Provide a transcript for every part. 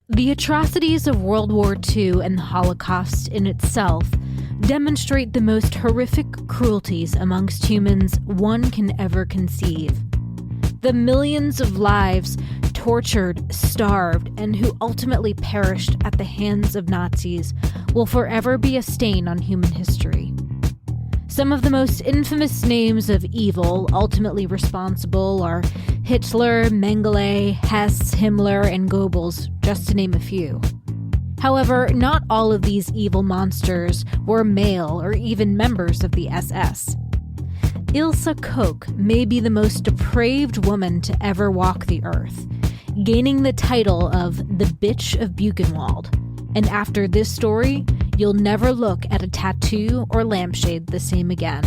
The atrocities of World War II and the Holocaust in itself demonstrate the most horrific cruelties amongst humans one can ever conceive. The millions of lives tortured, starved, and who ultimately perished at the hands of Nazis will forever be a stain on human history. Some of the most infamous names of evil ultimately responsible are Hitler, Mengele, Hess, Himmler, and Goebbels, just to name a few. However, not all of these evil monsters were male or even members of the SS. Ilse Koch may be the most depraved woman to ever walk the earth, gaining the title of the Bitch of Buchenwald. And after this story, you'll never look at a tattoo or lampshade the same again.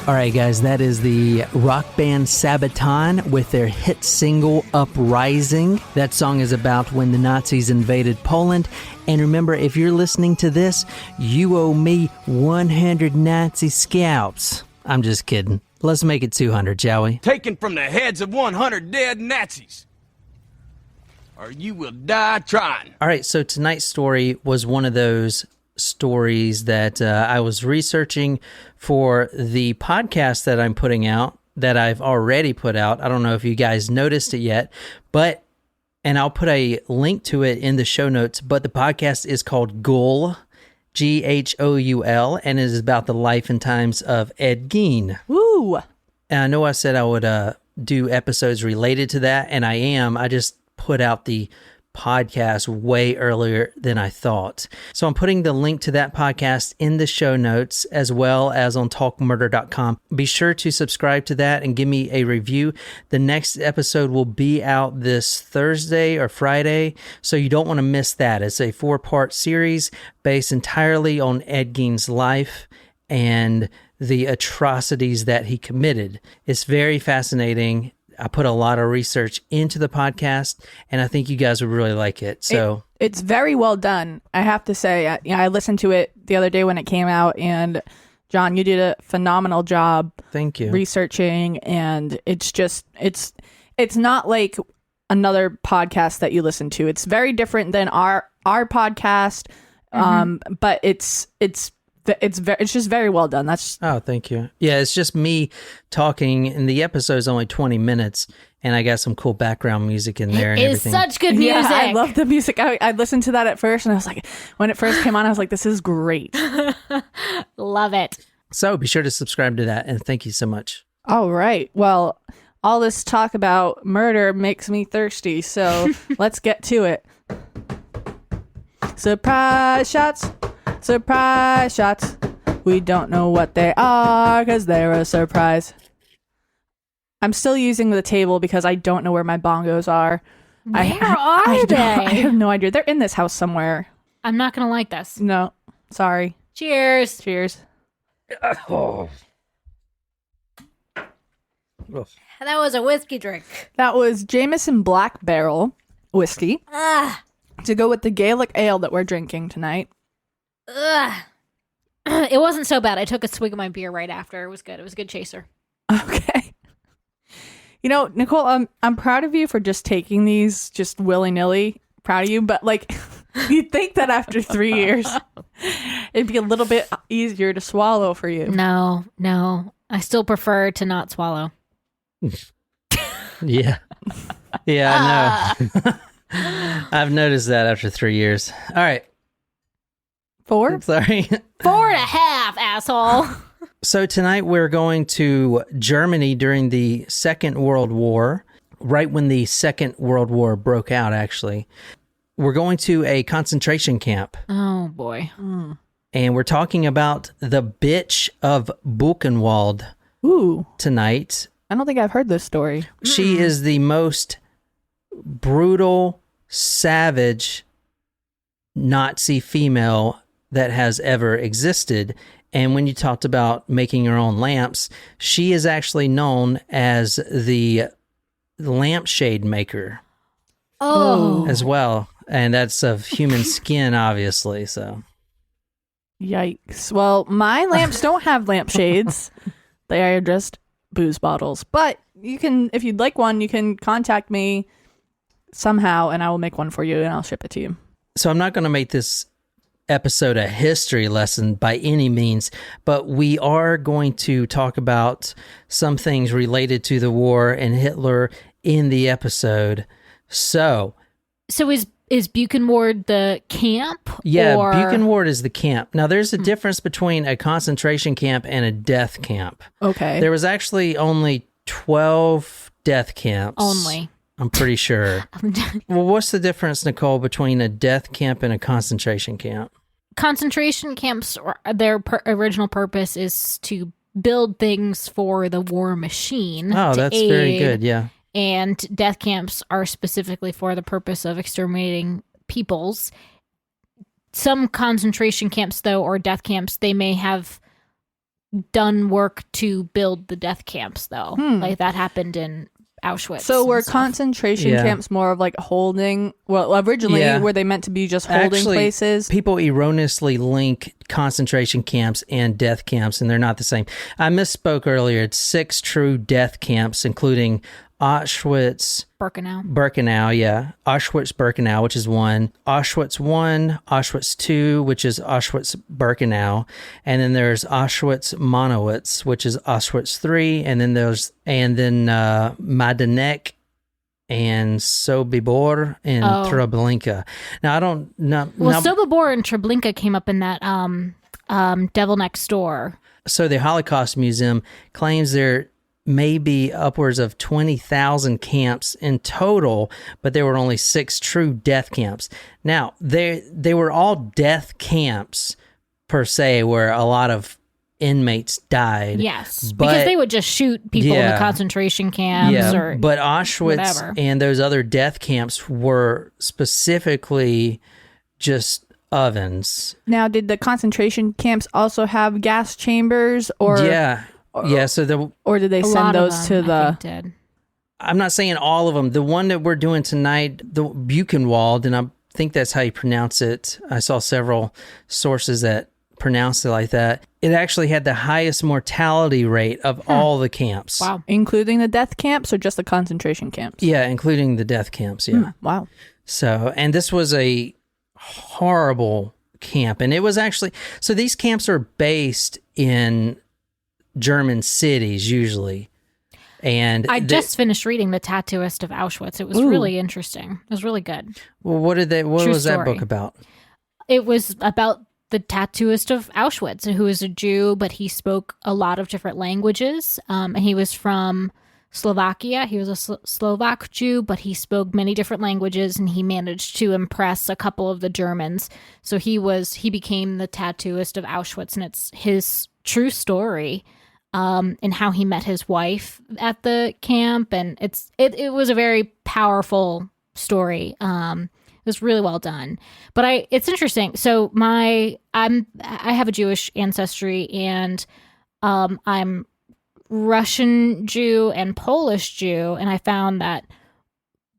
All right, guys, that is the rock band Sabaton with their hit single, Uprising. That song is about when the Nazis invaded Poland. And remember, if you're listening to this, you owe me 100 Nazi scalps. I'm just kidding. Let's make it 200, shall we? Taken from the heads of 100 dead Nazis, or you will die trying. All right, so tonight's story was one of those stories that I was researching for the podcast that I'm putting out, that I've already put out. I don't know if you guys noticed it yet, and I'll put a link to it in the show notes, but the podcast is called Ghoul, Ghoul, and it is about the life and times of Ed Gein. Woo! And I know I said I would do episodes related to that, and I am. I just put out the podcast way earlier than I thought. So I'm putting the link to that podcast in the show notes as well as on talkmurder.com. Be sure to subscribe to that and give me a review. The next episode will be out this Thursday or Friday, so you don't want to miss that. It's a 4-part series based entirely on Ed Gein's life and the atrocities that he committed. It's very fascinating. I put a lot of research into the podcast, and I think you guys would really like it. So it's very well done, I have to say. I listened to it the other day when it came out, and John, you did a phenomenal job. Thank you. Researching, and it's not like another podcast that you listen to. It's very different than our podcast, but it's just very well done. Oh, thank you. Yeah, it's just me talking, and the episode's only 20 minutes, and I got some cool background music in there. It's such good music. Yeah, I love the music. I listened to that at first, and I was like, when it first came on, I was like, this is great. Love it. So be sure to subscribe to that, and thank you so much. All right. Well, all this talk about murder makes me thirsty, so let's get to it. Surprise shots. Surprise shots. We don't know what they are because they're a surprise. I'm still using the table because I don't know where my bongos are. Where are they? I have no idea. They're in this house somewhere. I'm not going to like this. No. Sorry. Cheers. Cheers. That was a whiskey drink. That was Jameson Black Barrel whiskey to go with the Gaelic ale that we're drinking tonight. It wasn't so bad. I took a swig of my beer right after. It was good. It was a good chaser. Okay. You know, Nicole, I'm proud of you for just taking these just willy-nilly. Proud of you, but like, you'd think that after 3 years, it'd be a little bit easier to swallow for you. No. I still prefer to not swallow. Yeah. Yeah, I know. I've noticed that after 3 years. All right. 4? Sorry. 4.5, asshole. So tonight we're going to Germany during the Second World War, right when the Second World War broke out, actually. We're going to a concentration camp. Oh, boy. And we're talking about the Bitch of Buchenwald tonight. I don't think I've heard this story. She is the most brutal, savage Nazi female that has ever existed. And when you talked about making your own lamps, she is actually known as the lampshade maker as well. And that's of human skin, obviously. So, Yikes. Well, my lamps don't have lampshades. They are just booze bottles. But you can, if you'd like one, you can contact me somehow and I will make one for you and I'll ship it to you. So I'm not going to make this episode a history lesson by any means, but we are going to talk about some things related to the war and Hitler in the episode. So is Buchenwald the camp? Yeah, or... Buchenwald is the camp. Now, there's a difference between a concentration camp and a death camp. Okay. There was actually only 12 death camps. Only. I'm pretty sure. Well, what's the difference, Nicole, between a death camp and a concentration camp? Concentration camps, their original purpose is to build things for the war machine. Oh, that's aid, very good, yeah. And death camps are specifically for the purpose of exterminating peoples. Some concentration camps, though, or death camps, they may have done work to build the death camps, though. Like that happened in Auschwitz. So were concentration camps more of like holding, well, originally were they meant to be just holding places? People erroneously link concentration camps and death camps, and they're not the same. I misspoke earlier. It's 6 true death camps, including Auschwitz, Birkenau, yeah. Auschwitz-Birkenau, which is 1. Auschwitz 1, Auschwitz 2, which is Auschwitz-Birkenau. And then there's Auschwitz-Monowitz, which is Auschwitz 3. And then there's, Majdanek and Sobibor and Treblinka. Now, I don't know. Well, Sobibor and Treblinka came up in that Devil Next Door. So the Holocaust Museum claims there may be upwards of 20,000 camps in total, but there were only 6 true death camps. Now, they were all death camps, per se, where a lot of inmates died. Yes, because they would just shoot people in the concentration camps or but Auschwitz whatever. And those other death camps were specifically just ovens. Now, did the concentration camps also have gas chambers or... Or did they send those to the... I'm not saying all of them. The one that we're doing tonight, the Buchenwald, and I think that's how you pronounce it. I saw several sources that pronounced it like that. It actually had the highest mortality rate of all the camps. Wow. Including the death camps or just the concentration camps? Yeah, including the death camps, yeah. Wow. So, and this was a horrible camp. And it was actually... So these camps are based in German cities usually, and I just finished reading The Tattooist of Auschwitz. It was really interesting. It was really good. Well, what was that book about? It was about the tattooist of Auschwitz, who was a Jew, but he spoke a lot of different languages. And he was from Slovakia. He was a Slovak Jew, but he spoke many different languages, and he managed to impress a couple of the Germans. So he became the tattooist of Auschwitz, and it's his true story. And how he met his wife at the camp, and it was a very powerful story. It was really well done. But it's interesting. So I have a Jewish ancestry, and I'm Russian Jew and Polish Jew, and I found that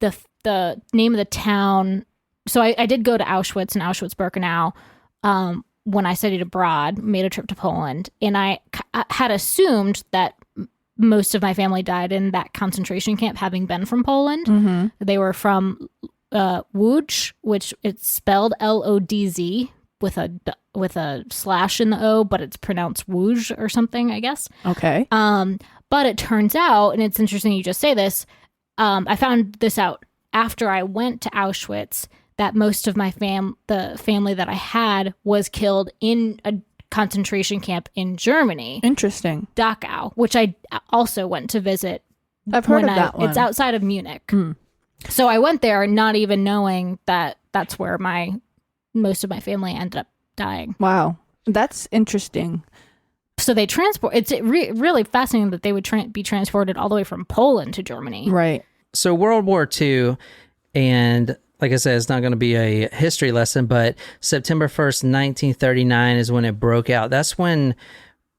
the name of the town. So I did go to Auschwitz and Auschwitz-Birkenau. When I studied abroad, made a trip to Poland, and I had assumed that most of my family died in that concentration camp, having been from Poland. Mm-hmm. They were from Łódź, which it's spelled Lodz with a slash in the O, but it's pronounced Łódź or something, I guess. Okay. But it turns out, and it's interesting you just say this, I found this out after I went to Auschwitz, that most of my the family that I had was killed in a concentration camp in Germany. Interesting. Dachau, which I also went to visit. I've heard of that one. It's outside of Munich. So I went there not even knowing that that's where most of my family ended up dying. Wow. That's interesting. So they it's really fascinating that they would be transported all the way from Poland to Germany. Right. So World War II and like I said, it's not going to be a history lesson, but September 1st, 1939 is when it broke out. That's when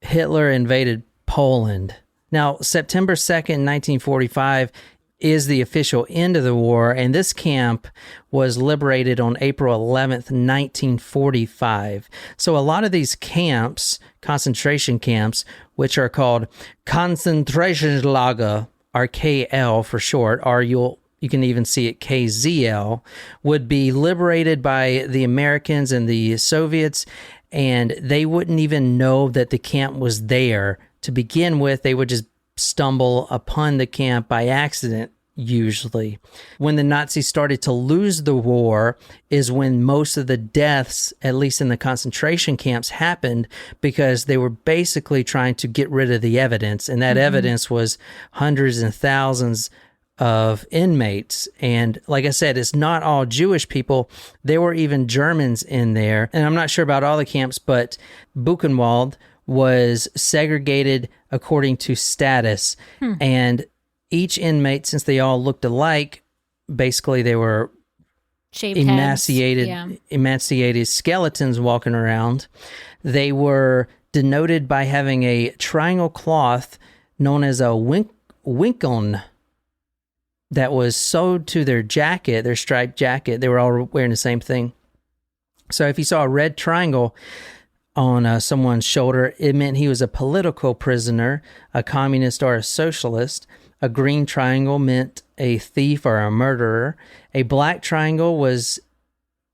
Hitler invaded Poland. Now, September 2nd, 1945 is the official end of the war, and this camp was liberated on April 11th, 1945. So a lot of these camps, concentration camps, which are called Konzentrationslager, or KL for short, or you can even see it KZL, would be liberated by the Americans and the Soviets, and they wouldn't even know that the camp was there to begin with. They would just stumble upon the camp by accident, usually. When the Nazis started to lose the war is when most of the deaths, at least in the concentration camps, happened, because they were basically trying to get rid of the evidence, and that evidence was hundreds and thousands of inmates. And like I said, it's not all Jewish people. There were even Germans in there. And I'm not sure about all the camps, but Buchenwald was segregated according to status. And each inmate, since they all looked alike, basically they were Shaved emaciated, heads. Yeah. emaciated skeletons walking around. They were denoted by having a triangle cloth known as a winkon that was sewed to their jacket, their striped jacket. They were all wearing the same thing. So if you saw a red triangle on someone's shoulder, it meant he was a political prisoner, a communist or a socialist. A green triangle meant a thief or a murderer. A black triangle was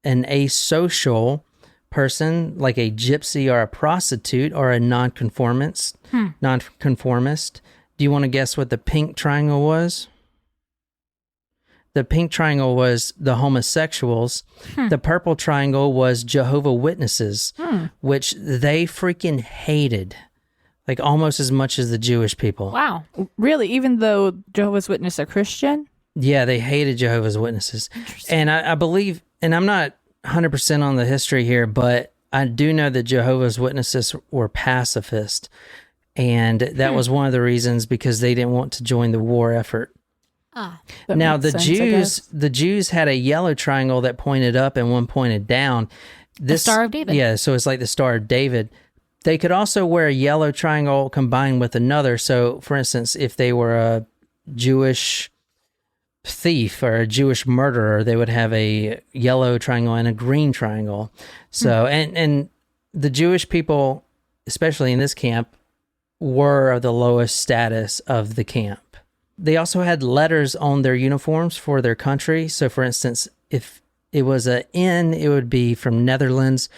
an asocial person, like a gypsy or a prostitute or a nonconformist. Nonconformist. Do you want to guess what the pink triangle was? The pink triangle was the homosexuals. The purple triangle was Jehovah's Witnesses, which they freaking hated. Like almost as much as the Jewish people. Wow. Really? Even though Jehovah's Witnesses are Christian? Yeah, they hated Jehovah's Witnesses. And I believe, and I'm not 100% on the history here, but I do know that Jehovah's Witnesses were pacifist. And that was one of the reasons, because they didn't want to join the war effort. That Now, makes sense, the Jews had a yellow triangle that pointed up and one pointed down. The Star of David. Yeah, so it's like the Star of David. They could also wear a yellow triangle combined with another. So, for instance, if they were a Jewish thief or a Jewish murderer, they would have a yellow triangle and a green triangle. So, and the Jewish people, especially in this camp, were of the lowest status of the camp. They also had letters on their uniforms for their country. So, for instance, if it was a N, it would be from Netherlands.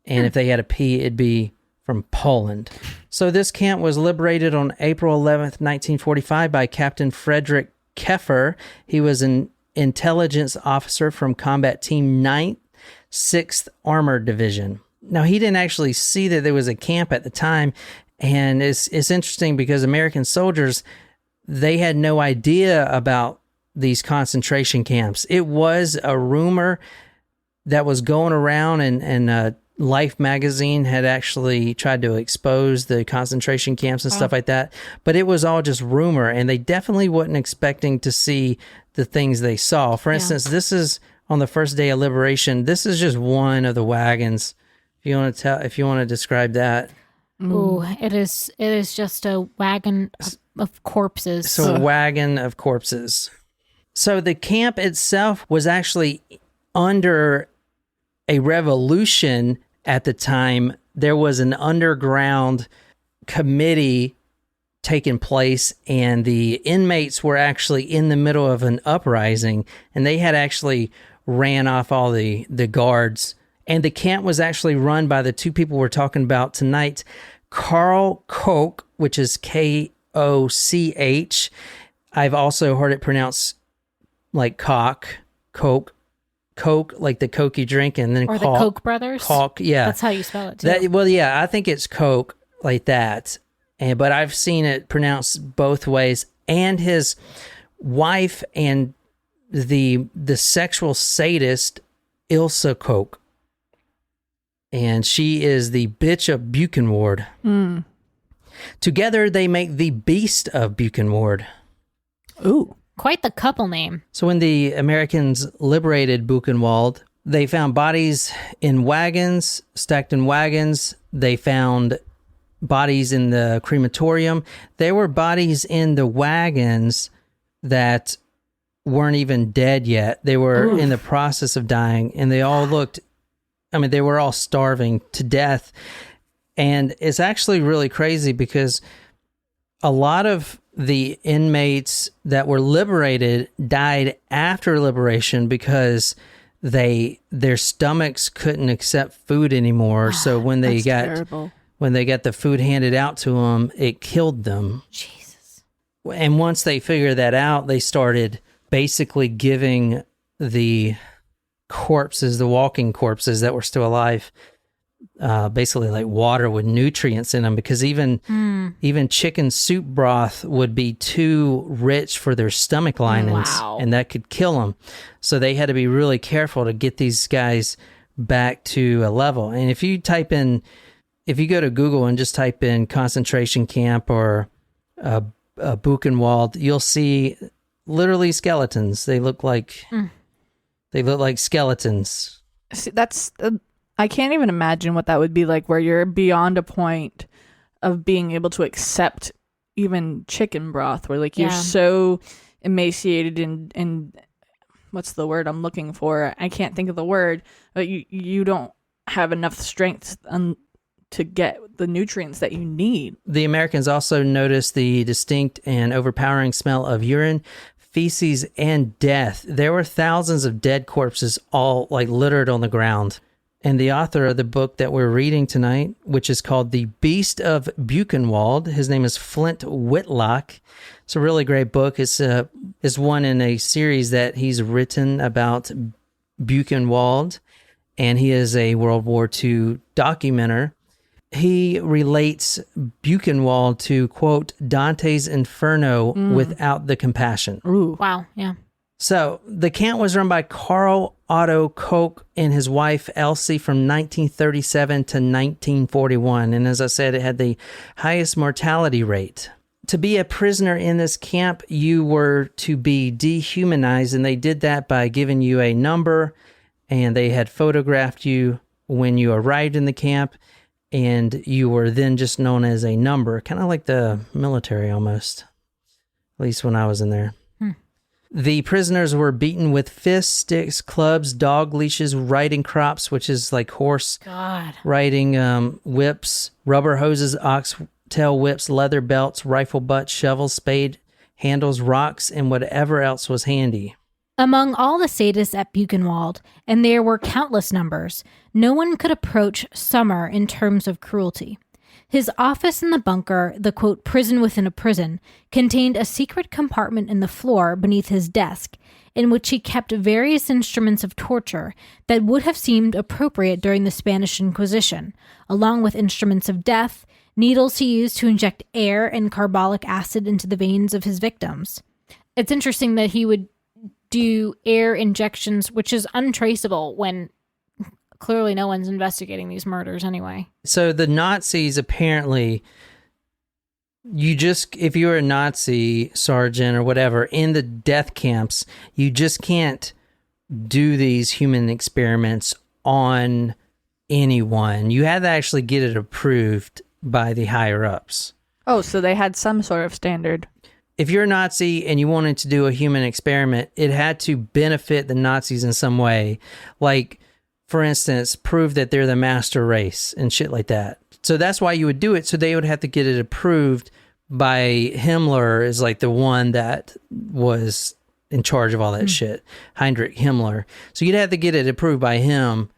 And if they had a P, it'd be from Poland. So this camp was liberated on April 11th, 1945 by Captain Frederick Keffer. He was an intelligence officer from Combat Team 9th, 6th Armored Division. Now, he didn't actually see that there was a camp at the time, and it's interesting because American soldiers, they had no idea about these concentration camps. It was a rumor that was going around, and Life magazine had actually tried to expose the concentration camps and stuff like that, but it was all just rumor, and they definitely wasn't expecting to see the things they saw. For instance, this is on the first day of liberation. This is just one of the wagons. If you want to describe that. Ooh, it is just a wagon of corpses. So a wagon of corpses. So the camp itself was actually under a revolution at the time. There was an underground committee taking place, and the inmates were actually in the middle of an uprising, and they had actually ran off all the guards. And the camp was actually run by the two people we're talking about tonight, Karl Koch, which is Koch. I've also heard it pronounced like Coke, like the Coke you drink, and then or the Koch brothers. Coke, yeah. That's how you spell it too. Well, yeah, I think it's Coke like that. But I've seen it pronounced both ways. And his wife and the sexual sadist Ilse Koch. And she is the Bitch of Buchenwald. Together, they make the Beast of Buchenwald. Ooh. Quite the couple name. So when the Americans liberated Buchenwald, they found bodies in wagons, stacked in wagons. They found bodies in the crematorium. There were bodies in the wagons that weren't even dead yet. They were in the process of dying, and they all looked, they were all starving to death. And it's actually really crazy because a lot of the inmates that were liberated died after liberation because their stomachs couldn't accept food anymore. So when they got the food handed out to them, it killed them. Jesus. And once they figured that out, they started basically giving the corpses, the walking corpses that were still alive, basically like water with nutrients in them, because even chicken soup broth would be too rich for their stomach linings, and that could kill them. So they had to be really careful to get these guys back to a level. And if you go to Google and just type in concentration camp or Buchenwald, you'll see literally skeletons. They look like skeletons. See, that's I can't even imagine what that would be like, where you're beyond a point of being able to accept even chicken broth, where like you're so emaciated and what's the word I'm looking for? I can't think of the word, but you don't have enough strength to get the nutrients that you need. The Americans also noticed the distinct and overpowering smell of urine, feces, and death. There were thousands of dead corpses all like littered on the ground. And the author of the book that we're reading tonight, which is called The Beast of Buchenwald, his name is Flint Whitlock. It's a really great book. It's one in a series that he's written about Buchenwald, and he is a World War II documenter. He relates Buchenwald to, quote, Dante's Inferno without the compassion. Ooh. Wow, yeah. So the camp was run by Karl Otto Koch and his wife Elsie from 1937 to 1941. And as I said, it had the highest mortality rate. To be a prisoner in this camp, you were to be dehumanized, and they did that by giving you a number, and they had photographed you when you arrived in the camp, and you were then just known as a number, kind of like the military almost, at least when I was in there. The prisoners were beaten with fists, sticks, clubs, dog leashes, riding crops, which is like horse riding, whips, rubber hoses, ox tail whips, leather belts, rifle butts, shovels, spade handles, rocks, and whatever else was handy. Among all the sadists at Buchenwald, and there were countless numbers, no one could approach Summer in terms of cruelty. His office in the bunker, the, quote, prison within a prison, contained a secret compartment in the floor beneath his desk, in which he kept various instruments of torture that would have seemed appropriate during the Spanish Inquisition, along with instruments of death, needles he used to inject air and carbolic acid into the veins of his victims. It's interesting that he would do air injections, which is untraceable when clearly no one's investigating these murders anyway. So the Nazis apparently, if you're a Nazi sergeant or whatever in the death camps, you just can't do these human experiments on anyone. You had to actually get it approved by the higher ups. Oh, so they had some sort of standard. If you're a Nazi and you wanted to do a human experiment, it had to benefit the Nazis in some way. Like, for instance, prove that they're the master race and shit like that. So that's why you would do it. So they would have to get it approved by Himmler, is like the one that was in charge of all that shit. Heinrich Himmler. So you'd have to get it approved by him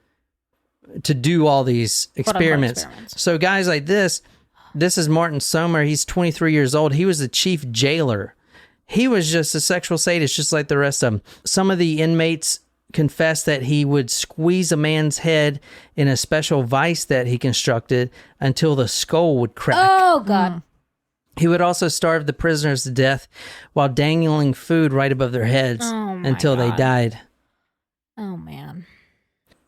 to do all these experiments. So guys like this is Martin Sommer. He's 23 years old. He was the chief jailer. He was just a sexual sadist, just like the rest of them. Some of the inmates confessed that he would squeeze a man's head in a special vice that he constructed until the skull would crack. Oh, God. He would also starve the prisoners to death while dangling food right above their heads until they died. Oh, man.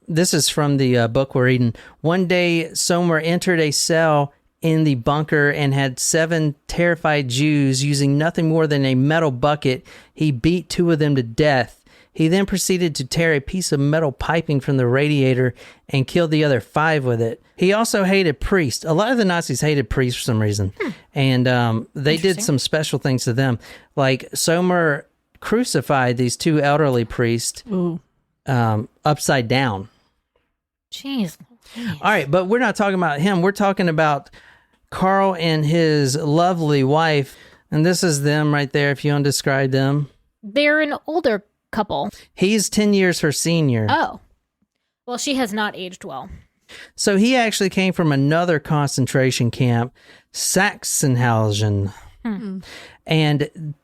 This is from the book we're reading. One day, Sommer entered a cell in the bunker and had 7 terrified Jews using nothing more than a metal bucket. He beat 2 of them to death. He then proceeded to tear a piece of metal piping from the radiator and killed the other 5 with it. He also hated priests. A lot of the Nazis hated priests for some reason. And they did some special things to them. Like Sommer crucified these 2 elderly priests upside down. Jeez. All right, but we're not talking about him. We're talking about Carl and his lovely wife. And this is them right there, if you want to describe them. They're an older couple. He's 10 years her senior. Oh. Well, she has not aged well. So he actually came from another concentration camp, Sachsenhausen. And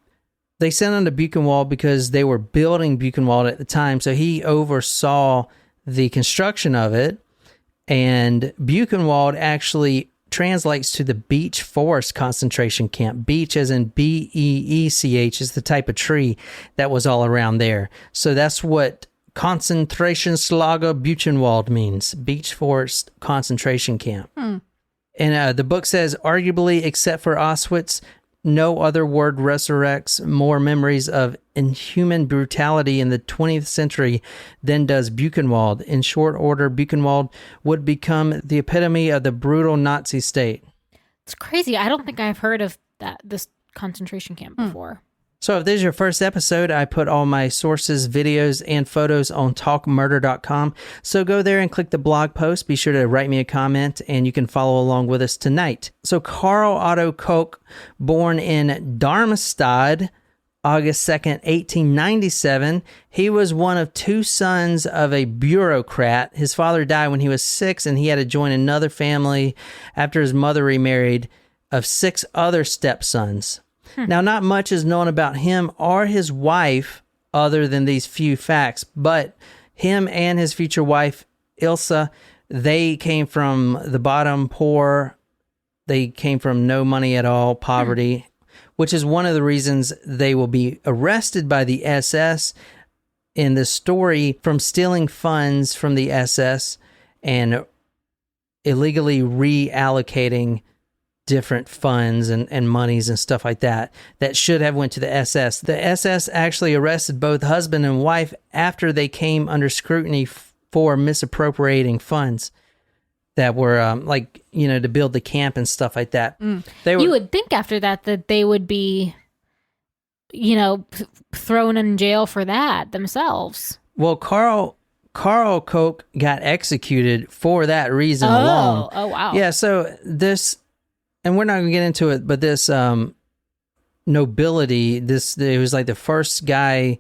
they sent him to Buchenwald because they were building Buchenwald at the time. So he oversaw the construction of it. And Buchenwald actually translates to the Beech Forest Concentration Camp. Beech, as in Beech, is the type of tree that was all around there. So that's what Konzentrationslager Buchenwald means. Beech Forest Concentration Camp. And the book says, arguably, except for Auschwitz, no other word resurrects more memories of inhuman brutality in the 20th century than does Buchenwald. In short order, Buchenwald would become the epitome of the brutal Nazi state. It's crazy. I don't think I've heard of this concentration camp before. So if this is your first episode, I put all my sources, videos, and photos on talkmurder.com. So go there and click the blog post. Be sure to write me a comment, and you can follow along with us tonight. So Karl Otto Koch, born in Darmstadt, August 2nd, 1897. He was one of 2 sons of a bureaucrat. His father died when he was 6, and he had to join another family after his mother remarried of 6 other stepsons. Now, not much is known about him or his wife other than these few facts, but him and his future wife, Ilse, they came from the bottom, poor. They came from no money at all, poverty, which is one of the reasons they will be arrested by the SS in the story from stealing funds from the SS and illegally reallocating different funds and monies and stuff like that should have went to the SS. The SS actually arrested both husband and wife after they came under scrutiny for misappropriating funds that were to build the camp and stuff like that. You would think after that they would be, thrown in jail for that themselves. Well, Karl Koch got executed for that reason alone. Oh, wow. Yeah, so this... And we're not going to get into it, but this nobility, it was like the first guy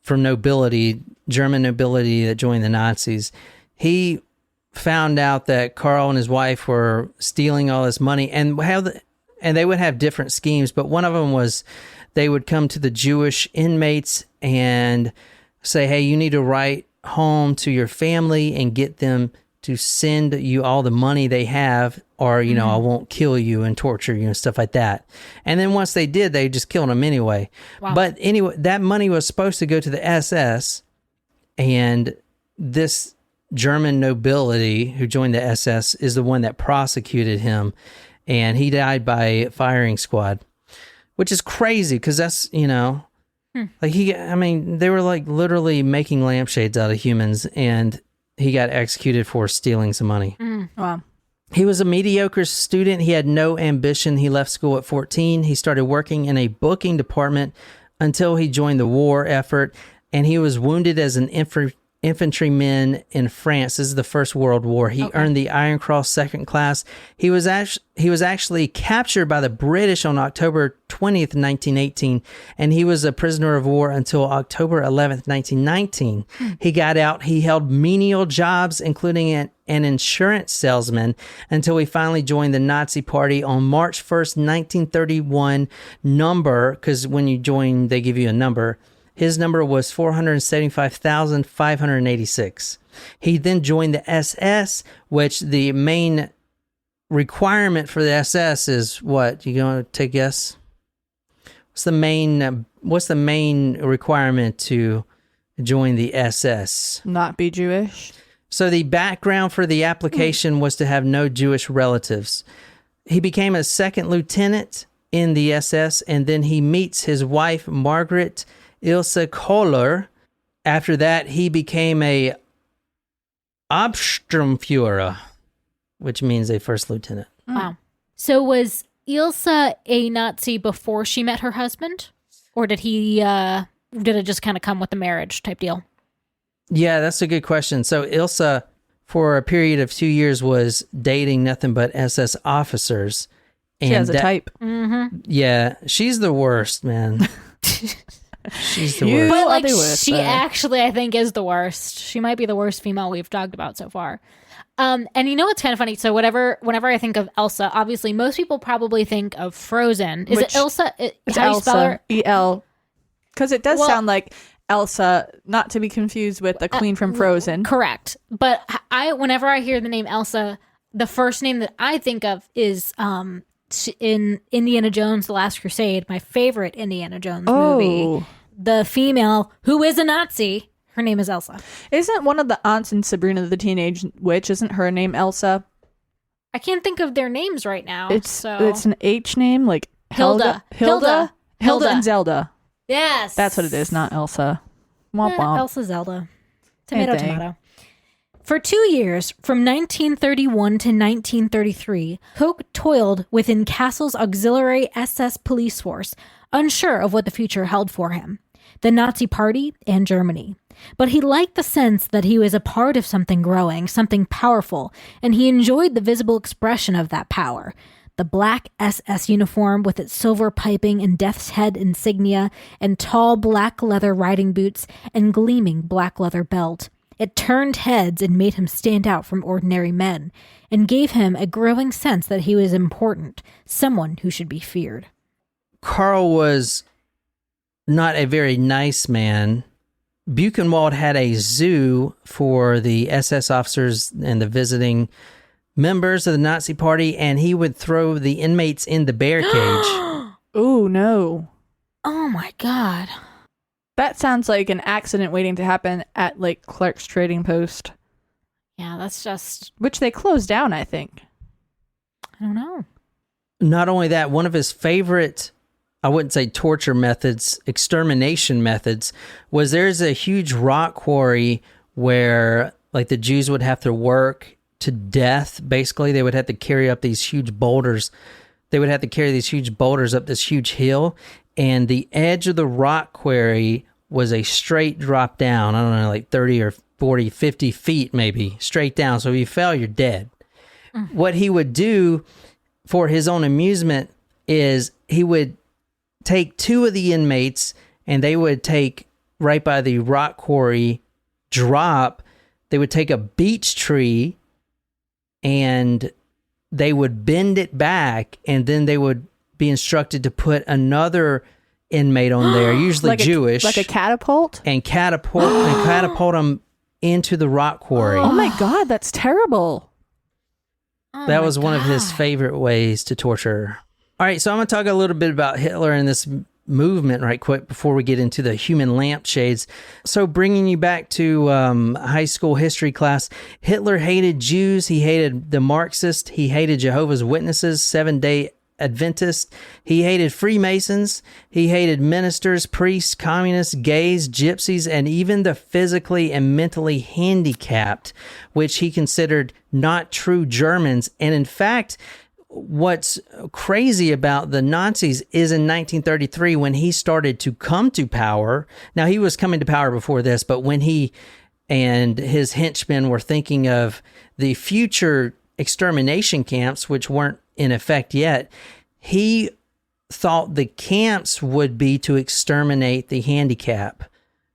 from nobility, German nobility that joined the Nazis. He found out that Karl and his wife were stealing all this money, and they would have different schemes, but one of them was they would come to the Jewish inmates and say, hey, you need to write home to your family and get them to send you all the money they have, or, I won't kill you and torture you and stuff like that. And then once they did, they just killed them anyway. Wow. But anyway, that money was supposed to go to the SS, and this German nobility who joined the SS is the one that prosecuted him, and he died by firing squad, which is crazy because that's, they were like literally making lampshades out of humans, and he got executed for stealing some money. Wow. He was a mediocre student. He had no ambition. He left school at 14. He started working in a booking department until he joined the war effort, and he was wounded as an infantryman in France. This is the First World War. He earned the Iron Cross second class. He was actually captured by the British on October 20th, 1918, and he was a prisoner of war until October 11th, 1919. He got out. He held menial jobs, including an insurance salesman, until he finally joined the Nazi Party on March 1st, 1931. Because when you join, they give you a number. His number was 475,586. He then joined the SS, which the main requirement for the SS is what? You going to take a guess? What's the main requirement to join the SS? Not be Jewish. So the background for the application was to have no Jewish relatives. He became a second lieutenant in the SS, and then he meets his wife, Margaret Ilse Koch. After that, he became a Absturmführer, which means a first lieutenant. Wow. So was Ilse a Nazi before she met her husband? Or did it just kind of come with the marriage type deal? Yeah, that's a good question. So Ilse, for a period of 2 years, was dating nothing but SS officers. She has a type. Mm-hmm. Yeah, she's the worst, man. She's the worst. But like, she actually, I think, is the worst. She might be the worst female we've talked about so far. And you know what's kind of funny? So whenever I think of Elsa, obviously most people probably think of Frozen. Is it Elsa? It's how do you spell her? E-L. Because it does sound like Elsa, not to be confused with the queen from Frozen. Correct. But whenever I hear the name Elsa, the first name that I think of is in Indiana Jones: The Last Crusade, my favorite Indiana Jones movie. The female who is a Nazi, her name is Elsa. Isn't one of the aunts in Sabrina the Teenage Witch, isn't her name Elsa? I can't think of their names right now. It's an H name, like Hilda and Zelda. Yes. That's what it is, not Elsa. Womp womp. Elsa Zelda. Tomato. For 2 years, from 1931 to 1933, Koch toiled within Kassel's auxiliary SS police force, unsure of what the future held for him, the Nazi Party and Germany. But he liked the sense that he was a part of something growing, something powerful, and he enjoyed the visible expression of that power. The black SS uniform with its silver piping and death's head insignia and tall black leather riding boots and gleaming black leather belt. It turned heads and made him stand out from ordinary men, and gave him a growing sense that he was important, someone who should be feared. Karl was not a very nice man. Buchenwald had a zoo for the SS officers and the visiting members of the Nazi Party, and he would throw the inmates in the bear cage. Oh, no. Oh, my God. That sounds like an accident waiting to happen at, like, Clark's Trading Post. Yeah, that's just... Which they closed down, I think. I don't know. Not only that, one of his favorite, I wouldn't say torture methods, extermination methods, was there's a huge rock quarry where, like, the Jews would have to work to death. Basically, they would have to carry up these huge boulders. They would have to carry these huge boulders up this huge hill, and the edge of the rock quarry was a straight drop down. I don't know, like 30 or 40, 50 feet maybe, straight down. So if you fell, you're dead. What he would do for his own amusement is he would take two of the inmates, and they would take, right by the rock quarry drop, they would take a beech tree and they would bend it back, and then they would be instructed to put another inmate on there, usually like Jewish, like a catapult, and catapult them into the rock quarry. Oh my God, that's terrible. That was one of his favorite ways to torture. All right, so I'm going to talk a little bit about Hitler and this movement right quick before we get into the human lampshades. So bringing you back to high school history class, Hitler hated Jews, he hated the Marxists, he hated Jehovah's Witnesses, Seventh-day Adventists, he hated Freemasons, he hated ministers, priests, communists, gays, gypsies, and even the physically and mentally handicapped, which he considered not true Germans. And in fact, what's crazy about the Nazis is in 1933, when he started to come to power. Now, he was coming to power before this, but when he and his henchmen were thinking of the future extermination camps, which weren't in effect yet, he thought the camps would be to exterminate the handicap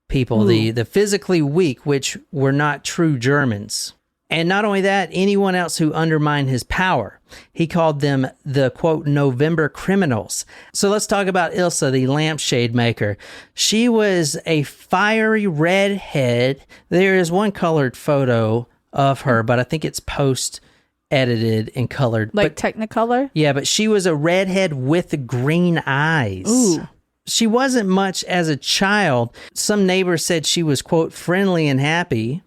people, the physically weak, which were not true Germans. And not only that, anyone else who undermined his power. He called them the, quote, November criminals. So let's talk about Ilse, the lampshade maker. She was a fiery redhead. There is one colored photo of her, but I think it's post-edited and colored. Like Technicolor? Yeah, but she was a redhead with green eyes. Ooh. She wasn't much as a child. Some neighbors said she was, quote, friendly and happy.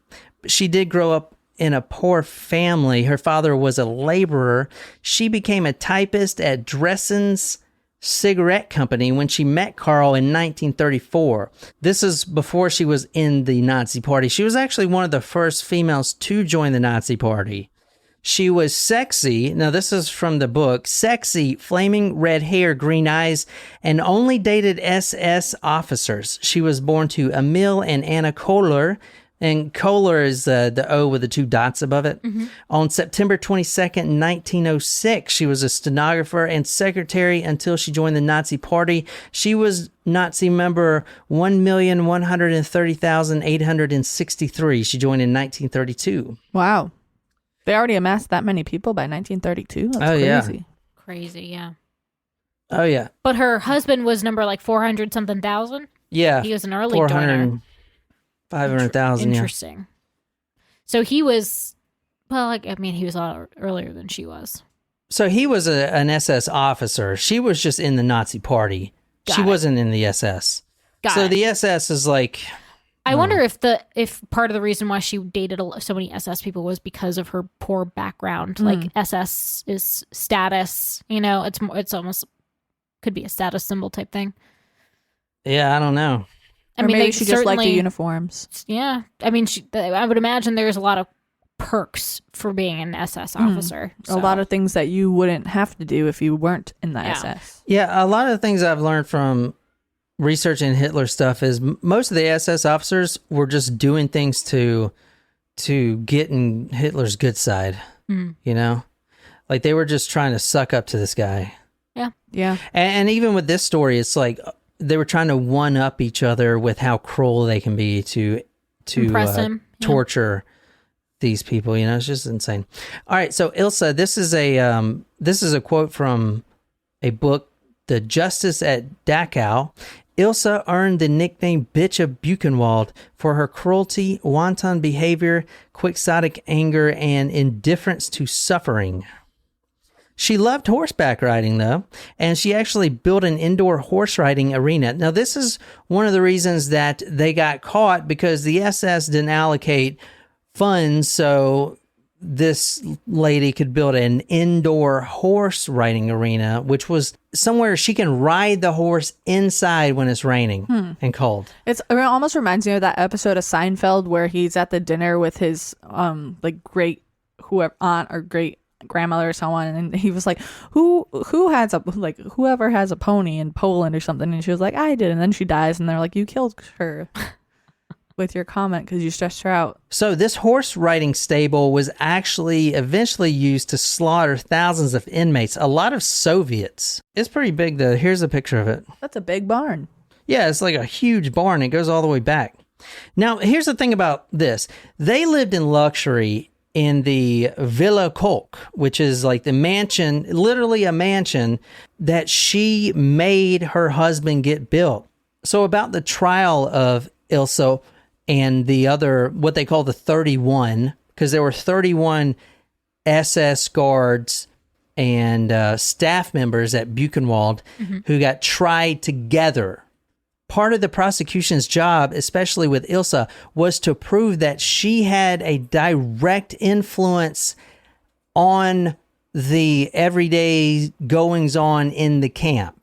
She did grow up in a poor family. Her father was a laborer. She became a typist at Dressen's cigarette company when she met Carl in 1934. This is before she was in the Nazi Party. She was actually one of the first females to join the Nazi Party. She was sexy. Now, this is from the book. Sexy, flaming red hair, green eyes, and only dated SS officers. She was born to Emil and Anna Kohler. And Kohler is the O with the 2 dots above it. Mm-hmm. On September 22nd, 1906, she was a stenographer and secretary until she joined the Nazi Party. She was Nazi member 1,130,863. She joined in 1932. Wow. They already amassed that many people by 1932? That's crazy. Yeah. Crazy, yeah. Oh, yeah. But her husband was number like 400-something thousand? Yeah. He was an early donor. 500,000, Interesting. Yeah. So he was, well, like, I mean, he was a lot earlier than she was. So he was an SS officer. She was just in the Nazi Party. She wasn't in the SS. So the SS is like... I wonder if part of the reason why she dated so many SS people was because of her poor background. Like SS is status, it's almost could be a status symbol type thing. Yeah, I don't know. I mean, maybe she just liked the uniforms. Yeah, I mean, I would imagine there's a lot of perks for being an SS officer. A lot of things that you wouldn't have to do if you weren't in the SS. Yeah, a lot of the things I've learned from researching Hitler stuff is most of the SS officers were just doing things to get in Hitler's good side, Like they were just trying to suck up to this guy. Yeah. Yeah. And even with this story, it's like they were trying to one-up each other with how cruel they can be to impress him. Torture these people. It's just insane. All right, so Ilse, this is a quote from a book, The Justice at Dachau. Ilse earned the nickname Bitch of Buchenwald for her cruelty, wanton behavior, quixotic anger, and indifference to suffering. She loved horseback riding, though, and she actually built an indoor horse riding arena. Now, this is one of the reasons that they got caught, because the SS didn't allocate funds, so this lady could build an indoor horse riding arena, which was somewhere she can ride the horse inside when it's raining and cold. It almost reminds me of that episode of Seinfeld where he's at the dinner with his great aunt or great grandmother or someone, and he was like, who has whoever has a pony in Poland or something, and she was like, I did, and then she dies, and they're like, you killed her with your comment because you stressed her out. So this horse riding stable was actually eventually used to slaughter thousands of inmates, a lot of Soviets. It's pretty big, though. Here's a picture of it. That's a big barn. Yeah, it's like a huge barn. It goes all the way back. Now, here's the thing about this. They lived in luxury in the Villa Koch, which is like the mansion, literally a mansion that she made her husband get built. So about the trial of Ilse and the other, what they call the 31, because there were 31 SS guards and staff members at Buchenwald who got tried together. Part of the prosecution's job, especially with Ilse, was to prove that she had a direct influence on the everyday goings-on in the camp.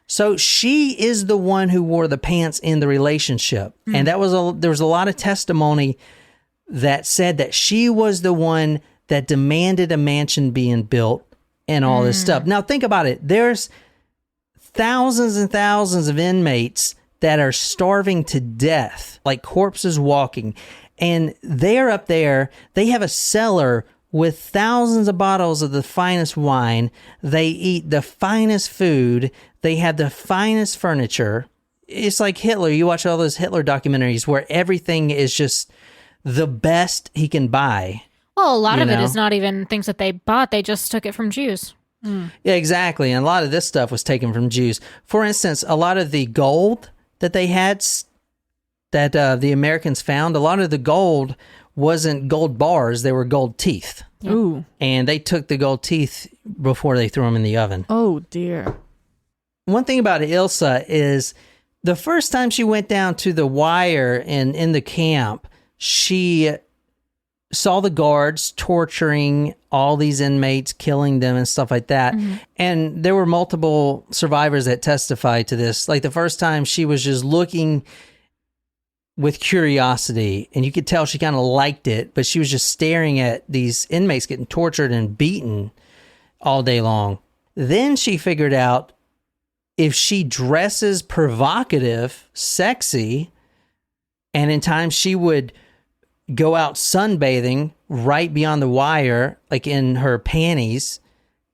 So she is the one who wore the pants in the relationship. And there was a lot of testimony that said that she was the one that demanded a mansion being built and all this stuff. Now think about it. There's thousands and thousands of inmates that are starving to death, like corpses walking. And they're up there, they have a cellar with thousands of bottles of the finest wine. They eat the finest food. They have the finest furniture. It's like Hitler. You watch all those Hitler documentaries where everything is just the best he can buy. Well, a lot of it is not even things that they bought. They just took it from Jews. Yeah, exactly. And a lot of this stuff was taken from Jews. For instance, a lot of the gold that they had, that the Americans found, a lot of the gold wasn't gold bars, they were gold teeth. Yep. Ooh. And they took the gold teeth before they threw them in the oven. Oh, dear. One thing about Ilse is the first time she went down to the wire and in the camp, she saw the guards torturing all these inmates, killing them and stuff like that. And there were multiple survivors that testified to this. Like the first time she was just looking with curiosity, and you could tell she kind of liked it, but she was just staring at these inmates getting tortured and beaten all day long. Then she figured out if she dresses provocative, sexy, and in times she would go out sunbathing right beyond the wire, like in her panties.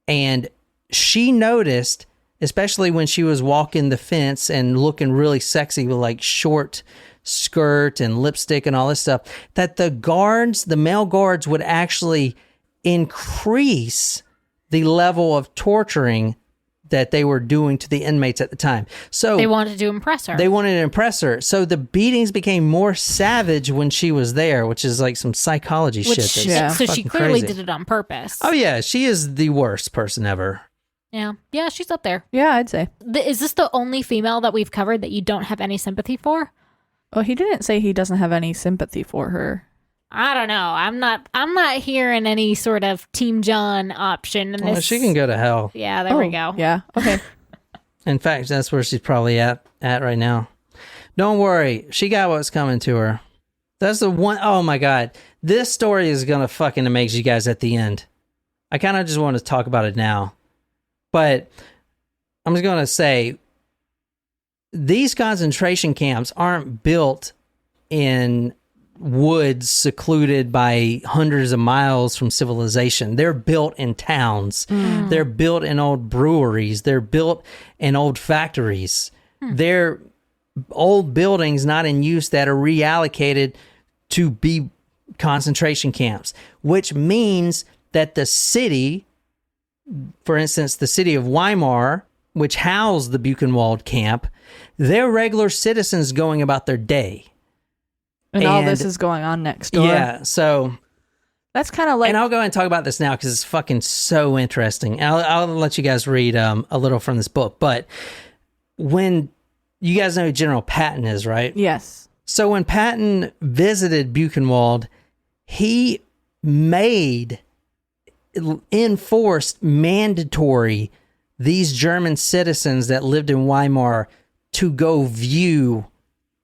And she noticed, especially when she was walking the fence and looking really sexy with like short skirt and lipstick and all this stuff, that the male guards would actually increase the level of torturing that they were doing to the inmates at the time. So They wanted to impress her. they wanted to impress her. So the beatings became more savage when she was there, which is like some psychology shit. That's So she fucking clearly crazy. did it on purpose. Oh yeah, she is the worst person ever. Yeah. Yeah, she's up there. Yeah, I'd say. Is this the only female that we've covered that you don't have any sympathy for? Well, he didn't say he doesn't have any sympathy for her. I don't know. I'm not hearing any sort of Team John option in Well, this. she can go to hell. Yeah, there we go. Yeah, okay. In fact, that's where she's probably at right now. Don't worry, she got what's coming to her. That's the one. Oh my god, this story is gonna fucking amaze you guys at the end. I kind of just want to talk about it now, but I'm just gonna say these concentration camps aren't built in woods secluded by hundreds of miles from civilization. They're built in towns. They're built in old breweries. They're built in old factories. They're old buildings not in use that are reallocated to be concentration camps, which means that the city, for instance, the city of Weimar, which housed the Buchenwald camp, they're regular citizens going about their day. And all this is going on next door. Yeah, so That's kind of like... and I'll go ahead and talk about this now because it's fucking so interesting. I'll let you guys read a little from this book. But when you guys know who General Patton is, right? Yes. So when Patton visited Buchenwald, he enforced mandatory these German citizens that lived in Weimar to go view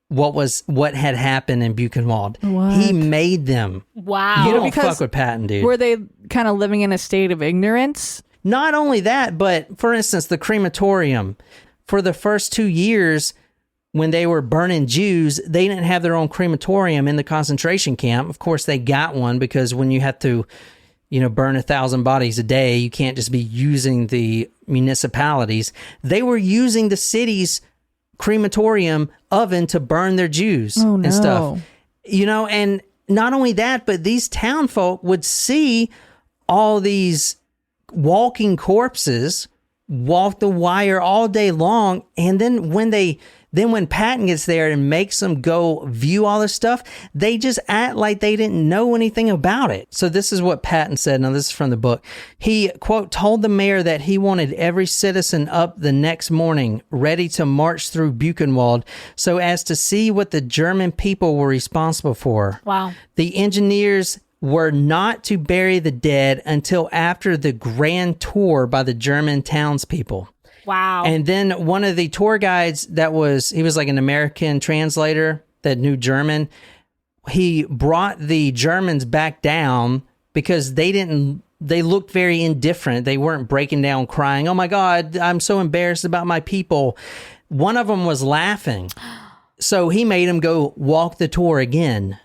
what had happened in Buchenwald. What? He made them. Wow. You don't because fuck with Patton, dude. Were they kind of living in a state of ignorance? Not only that, but for instance, the crematorium. For the first 2 years, when they were burning Jews, they didn't have their own crematorium in the concentration camp. Of course, they got one because when you have to, burn 1,000 bodies a day, you can't just be using the municipalities. They were using the city's crematorium oven to burn their Jews and stuff. And not only that, but these town folk would see all these walking corpses walk the wire all day long, and then when Patton gets there and makes them go view all this stuff, they just act like they didn't know anything about it. So this is what Patton said. Now, this is from the book. He, quote, told the mayor that he wanted every citizen up the next morning, ready to march through Buchenwald so as to see what the German people were responsible for. Wow. The engineers were not to bury the dead until after the grand tour by the German townspeople. Wow. And then one of the tour guides he was like an American translator that knew German. He brought the Germans back down because they looked very indifferent. They weren't breaking down crying. Oh my God, I'm so embarrassed about my people. One of them was laughing. So he made him go walk the tour again.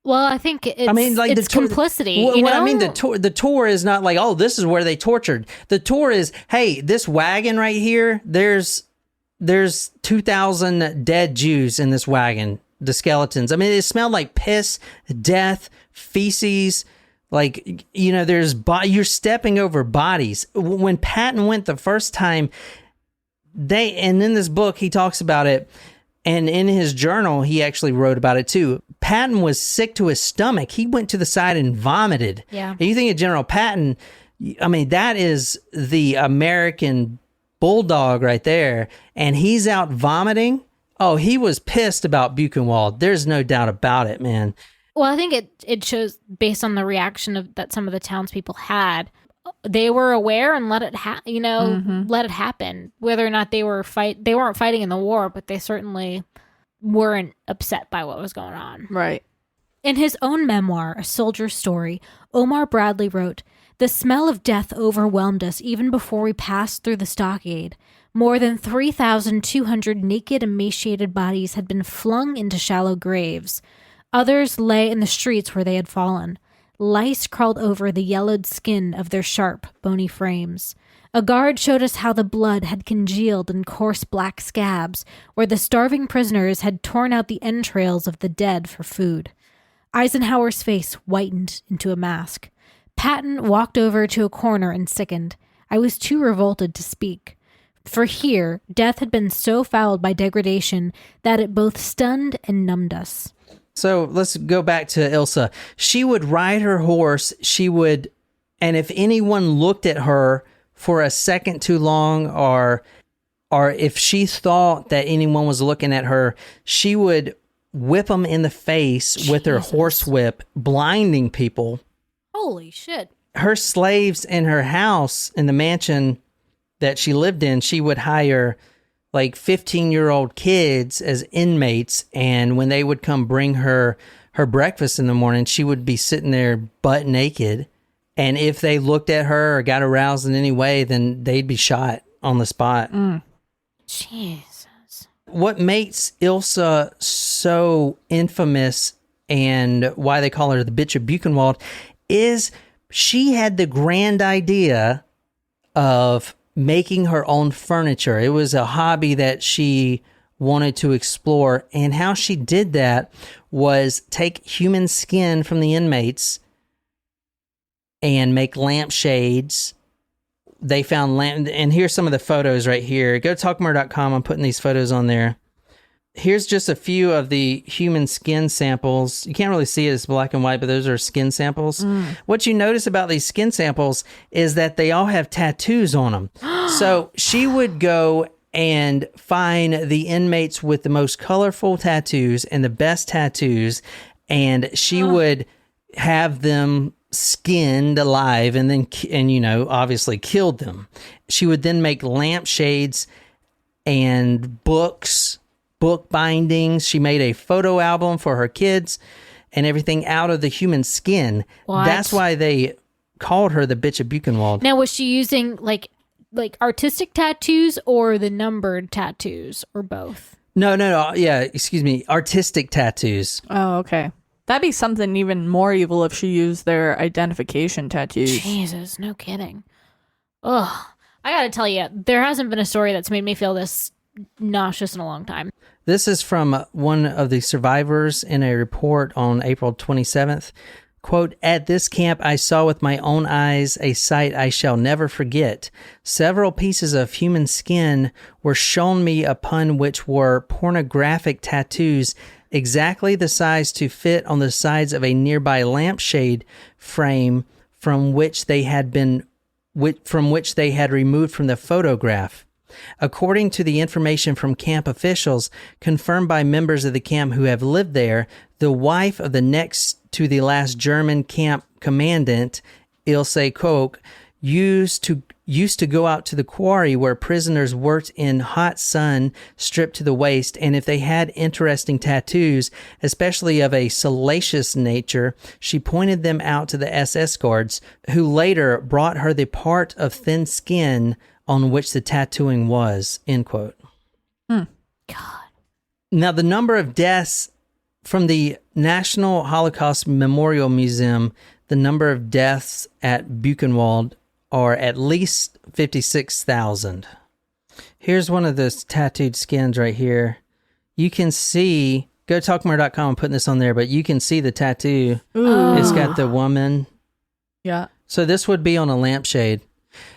Well, I think it's complicity. What I mean, the tour is not like, oh, this is where they tortured. The tour is, hey, this wagon right here, there's 2,000 dead Jews in this wagon, the skeletons. I mean, it smelled like piss, death, feces. Like, you're stepping over bodies. When Patton went the first time, and in this book, he talks about it. And in his journal, he actually wrote about it too. Patton was sick to his stomach. He went to the side and vomited. Yeah. And you think of General Patton, I mean, that is the American bulldog right there. And he's out vomiting. Oh, he was pissed about Buchenwald. There's no doubt about it, man. Well, I think it shows based on the reaction that some of the townspeople had. They were aware and let it let it happen. Whether or not they weren't fighting in the war, but they certainly weren't upset by what was going on. Right. In his own memoir, A Soldier's Story, Omar Bradley wrote, "The smell of death overwhelmed us even before we passed through the stockade. More than 3,200 naked, emaciated bodies had been flung into shallow graves. Others lay in the streets where they had fallen. Lice crawled over the yellowed skin of their sharp, bony frames. A guard showed us how the blood had congealed in coarse black scabs, where the starving prisoners had torn out the entrails of the dead for food." Eisenhower's face whitened into a mask. Patton walked over to a corner and sickened. I was too revolted to speak. For here, death had been so fouled by degradation that it both stunned and numbed us. So let's go back to Ilse. She would ride her horse. And if anyone looked at her for a second too long, or if she thought that anyone was looking at her, she would whip them in the face with her horse whip, blinding people. Holy shit. Her slaves in her house, in the mansion that she lived in, she would hire like 15-year-old kids as inmates, and when they would come bring her breakfast in the morning, she would be sitting there butt naked, and if they looked at her or got aroused in any way, then they'd be shot on the spot. Jesus. What makes Ilse so infamous and why they call her the Bitch of Buchenwald is she had the grand idea of making her own furniture. It was a hobby that she wanted to explore, and how she did that was take human skin from the inmates and make lampshades. They found and here's some of the photos right here. Go to talkmore.com. I'm putting these photos on there. Here's just a few of the human skin samples. You can't really see it, it's black and white, but those are skin samples. What you notice about these skin samples is that they all have tattoos on them. So she would go and find the inmates with the most colorful tattoos and the best tattoos, and she would have them skinned alive and obviously killed them. She would then make lampshades and book bindings. She made a photo album for her kids and everything out of the human skin. What? That's why they called her the Bitch of Buchenwald. Now, was she using like artistic tattoos or the numbered tattoos, or both? No. Yeah, excuse me. Artistic tattoos. Oh, okay. That'd be something even more evil if she used their identification tattoos. Jesus, no kidding. Ugh. I gotta tell you, there hasn't been a story that's made me feel this nauseous in a long time. This is from one of the survivors in a report on April 27th. Quote, "At this camp, I saw with my own eyes a sight I shall never forget. Several pieces of human skin were shown me upon which were pornographic tattoos exactly the size to fit on the sides of a nearby lampshade frame from which they had removed from the photograph. According to the information from camp officials, confirmed by members of the camp who have lived there, the wife of the next to the last German camp commandant, Ilse Koch, used to go out to the quarry where prisoners worked in hot sun, stripped to the waist, and if they had interesting tattoos, especially of a salacious nature, she pointed them out to the SS guards, who later brought her the part of thin skin on which the tattooing was," end quote. God. Now, the number of deaths from the National Holocaust Memorial Museum, the number of deaths at Buchenwald are at least 56,000. Here's one of those tattooed skins right here. You can see, go to talkmore.com, I'm putting this on there, but you can see the tattoo. Ooh. It's got the woman. Yeah. So this would be on a lampshade.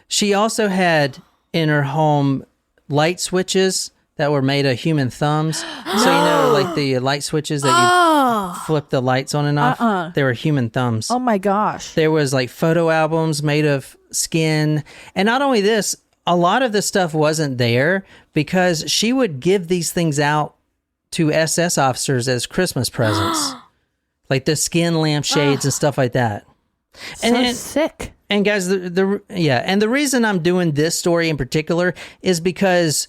She also had in her home light switches that were made of human thumbs. So, like the light switches that you flip the lights on and off? They were human thumbs. Oh my gosh. There was like photo albums made of skin. And not only this, a lot of the stuff wasn't there because she would give these things out to SS officers as Christmas presents. like the skin lampshades and stuff like that. So sick. And guys, and the reason I'm doing this story in particular is because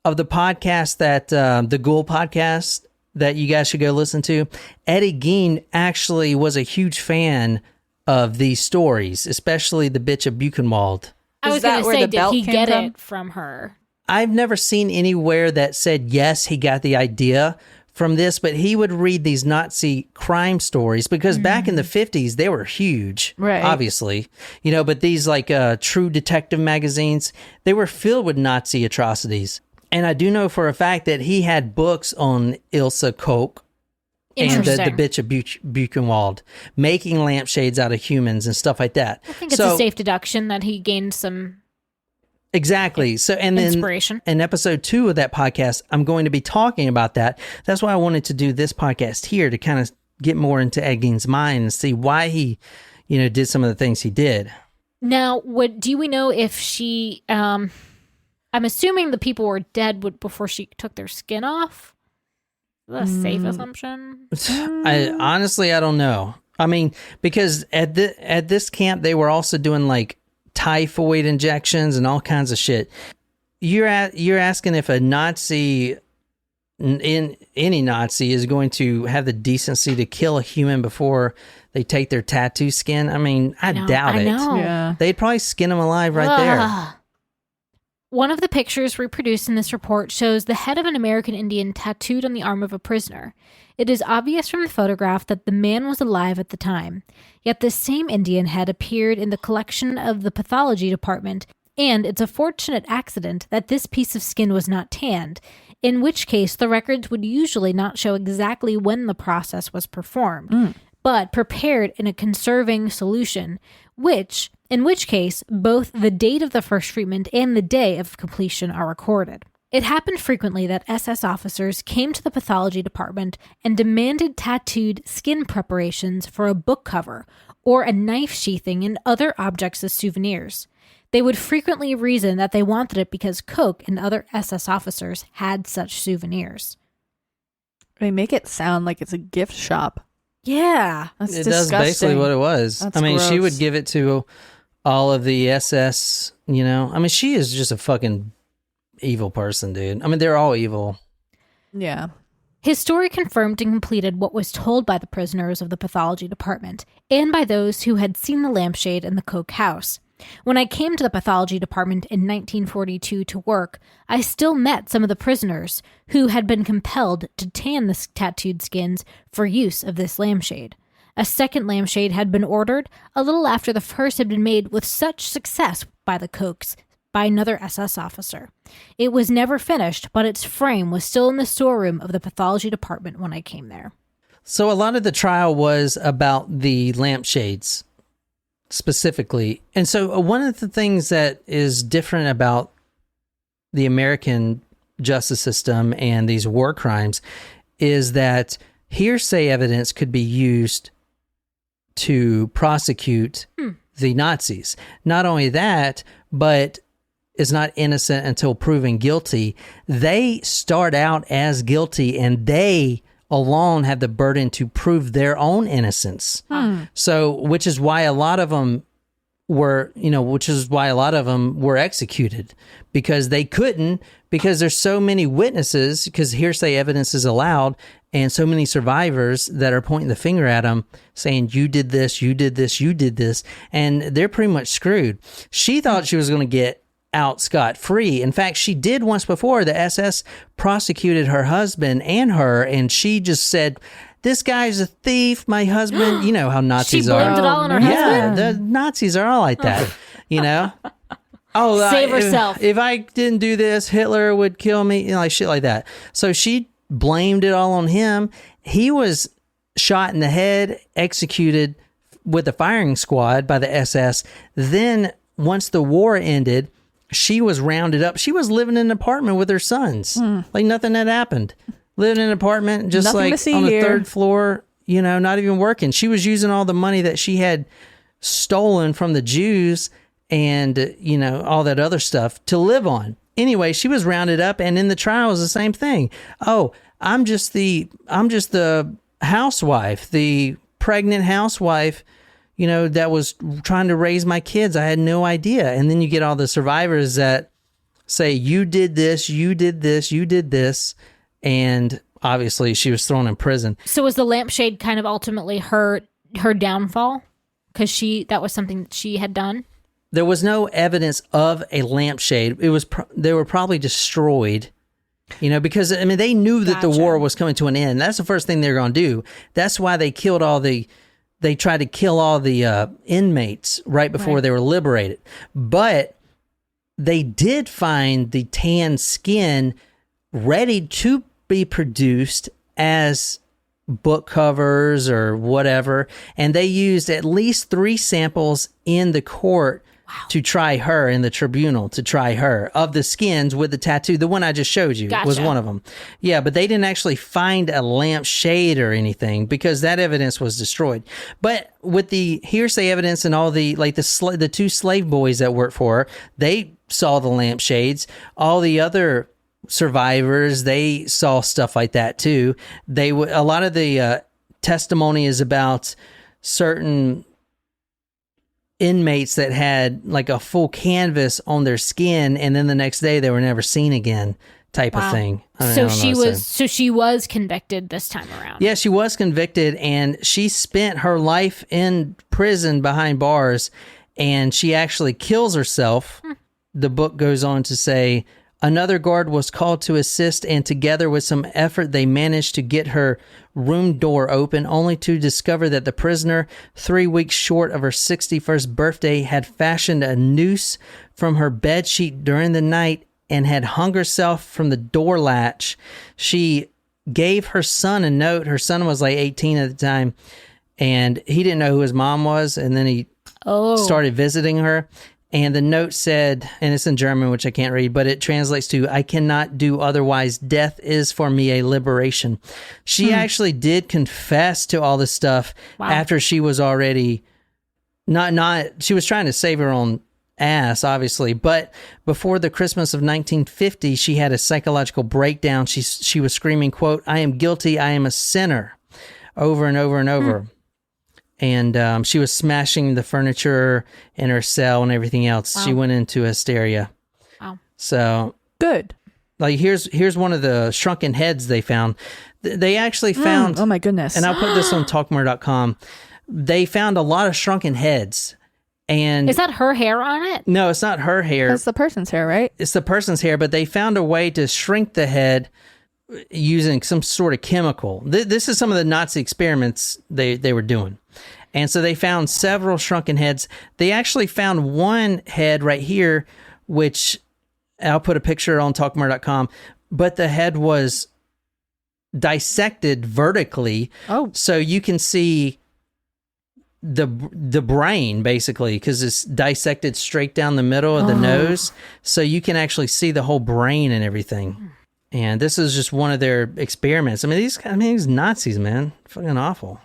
of the podcast that the Ghoul podcast that you guys should go listen to. Eddie Gein actually was a huge fan of these stories, especially the Bitch of Buchenwald. I was going to say, did he get it from her? I've never seen anywhere that said, yes, he got the idea from this, but he would read these Nazi crime stories because back in the 50s, they were huge, right? Obviously, but these like true detective magazines, they were filled with Nazi atrocities. And I do know for a fact that he had books on Ilse Koch and the Bitch of Buchenwald, making lampshades out of humans and stuff like that. I think it's a safe deduction that he gained some exactly. So, and then inspiration. In episode 2 of that podcast, I'm going to be talking about that. That's why I wanted to do this podcast here to kind of get more into Ed Gein's mind and see why he, did some of the things he did. Now, do we know if she? I'm assuming the people were dead before she took their skin off. Is that a safe assumption? I don't know. I mean, because at this camp, they were also doing like typhoid injections and all kinds of shit. You're asking if a Nazi, any Nazi, is going to have the decency to kill a human before they take their tattoo skin? I mean, I doubt it. Yeah. They'd probably skin them alive right there. One of the pictures reproduced in this report shows the head of an American Indian tattooed on the arm of a prisoner. It is obvious from the photograph that the man was alive at the time. Yet this same Indian head appeared in the collection of the pathology department, and it's a fortunate accident that this piece of skin was not tanned, in which case the records would usually not show exactly when the process was performed, but prepared in a conserving solution, in which case, both the date of the first treatment and the day of completion are recorded. It happened frequently that SS officers came to the pathology department and demanded tattooed skin preparations for a book cover or a knife sheathing and other objects as souvenirs. They would frequently reason that they wanted it because Koch and other SS officers had such souvenirs. They make it sound like it's a gift shop. Yeah. That's it disgusting. does basically what it was. That's I mean, gross. she would give it to all of the SS, I mean, she is just a fucking evil person, dude. I mean, they're all evil. Yeah. His story confirmed and completed what was told by the prisoners of the pathology department and by those who had seen the lampshade in the Koch house. When I came to the pathology department in 1942 to work, I still met some of the prisoners who had been compelled to tan the tattooed skins for use of this lampshade. A second lampshade had been ordered a little after the first had been made with such success by the Kochs by another SS officer. It was never finished, but its frame was still in the storeroom of the pathology department when I came there. So a lot of the trial was about the lampshades specifically. And so one of the things that is different about the American justice system and these war crimes is that hearsay evidence could be used to prosecute the Nazis. Not only that, but is not innocent until proven guilty. They start out as guilty and they alone have the burden to prove their own innocence. So, which is why a lot of them were executed, because they couldn't, because there's so many witnesses, because hearsay evidence is allowed, and so many survivors that are pointing the finger at them saying, you did this, you did this, you did this, and they're pretty much screwed. She thought she was going to get out scot-free. In fact, she did once before. The SS prosecuted her husband and her, and she just said, this guy's a thief, my husband. You know how Nazis are. She blamed it all on her husband? Yeah, the Nazis are all like that, Oh, Save herself. If I didn't do this, Hitler would kill me, like shit like that. So she blamed it all on him. He was shot in the head, executed with a firing squad by the SS. Then once the war ended, she was rounded up. She was living in an apartment with her sons. Like nothing had happened. Living in an apartment, just Nothing like to see on the here. third floor, not even working. She was using all the money that she had stolen from the Jews and, all that other stuff to live on. Anyway, she was rounded up, and in the trial it was the same thing. Oh, I'm just the housewife, the pregnant housewife, that was trying to raise my kids. I had no idea. And then you get all the survivors that say, you did this, you did this, you did this. And obviously she was thrown in prison. So was the lampshade kind of ultimately her downfall? Because that was something that she had done? There was no evidence of a lampshade. They were probably destroyed, because they knew that the war was coming to an end. That's the first thing they're going to do. That's why they tried to kill all the inmates right before they were liberated. But they did find the tan skin ready to be produced as book covers or whatever, and they used at least 3 samples in the court to try her, in the tribunal to try her, of the skins with the tattoo. The one I just showed you was one of them. Yeah, but they didn't actually find a lampshade or anything because that evidence was destroyed. But with the hearsay evidence and all the the 2 slave boys that worked for her, they saw the lampshades. All the other survivors, they saw stuff like that too. A lot of the testimony is about certain inmates that had like a full canvas on their skin, and then the next day they were never seen again, type of thing. So she was convicted this time around. Yeah, she was convicted, and she spent her life in prison behind bars, and she actually kills herself. The book goes on to say, another guard was called to assist, and together with some effort, they managed to get her room door open, only to discover that the prisoner, 3 weeks short of her 61st birthday, had fashioned a noose from her bedsheet during the night and had hung herself from the door latch. She gave her son a note. Her son was like 18 at the time, and he didn't know who his mom was, and then he started visiting her. And the note said, and it's in German, which I can't read, but it translates to, I cannot do otherwise. Death is for me a liberation. She actually did confess to all this stuff after she was already she was trying to save her own ass, obviously. But before the Christmas of 1950, she had a psychological breakdown. She was screaming, quote, I am guilty. I am a sinner, over and over and over. And she was smashing the furniture in her cell and everything else. She went into hysteria. Wow. So good. Like here's one of the shrunken heads they found. They actually found. Oh my goodness! And I'll put this on talkmore.com. They found a lot of shrunken heads. And is that her hair on it? No, it's not her hair. It's the person's hair, right? It's the person's hair, but they found a way to shrink the head using some sort of chemical. This is some of the Nazi experiments they were doing. And so they found several shrunken heads. They actually found one head right here, which I'll put a picture on talkmore.com, but the head was dissected vertically. Oh. So you can see the brain, basically, because it's dissected straight down the middle of the nose. So you can actually see the whole brain and everything. And this is just one of their experiments. I mean, these Nazis, man, fucking awful.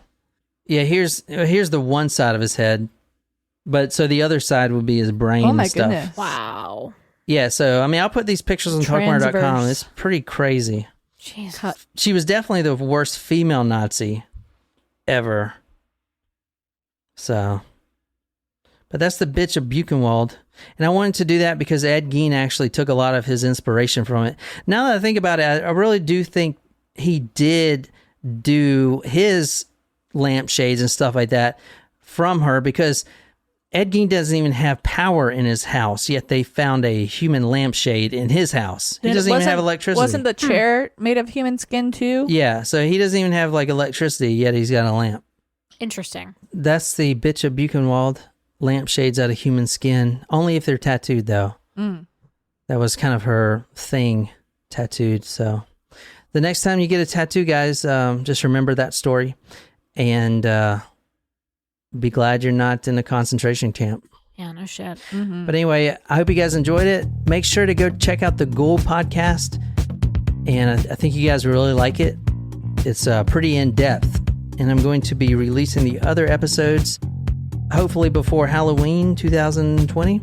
Yeah, here's the one side of his head, but so the other side would be his brain and stuff. Oh my goodness! Wow. Yeah, so I mean, I'll put these pictures on talkmore.com. It's pretty crazy. Jesus. She was definitely the worst female Nazi ever. So, but that's the Bitch of Buchenwald. And I wanted to do that because Ed Gein actually took a lot of his inspiration from it. Now that I think about it, I really do think he did do his lampshades and stuff like that from her, because Ed Gein doesn't even have power in his house, yet they found a human lampshade in his house. He doesn't even have electricity. Wasn't the chair made of human skin too? Yeah, so he doesn't even have like electricity, yet he's got a lamp. Interesting. That's the Bitch of Buchenwald. Lampshades out of human skin. Only if they're tattooed, though. That was kind of her thing, tattooed. So the next time you get a tattoo, guys, just remember that story. And be glad you're not in a concentration camp. Yeah, no shit. But anyway, I hope you guys enjoyed it. Make sure to go check out the Ghoul podcast. And I think you guys really like it. It's pretty in-depth. And I'm going to be releasing the other episodes hopefully before Halloween 2020.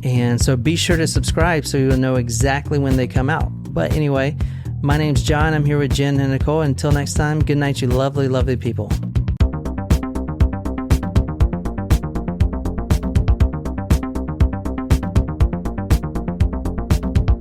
And so be sure to subscribe so you'll know exactly when they come out. But anyway, my name's John. I'm here with Jen and Nicole. Until next time, good night, you lovely, lovely people.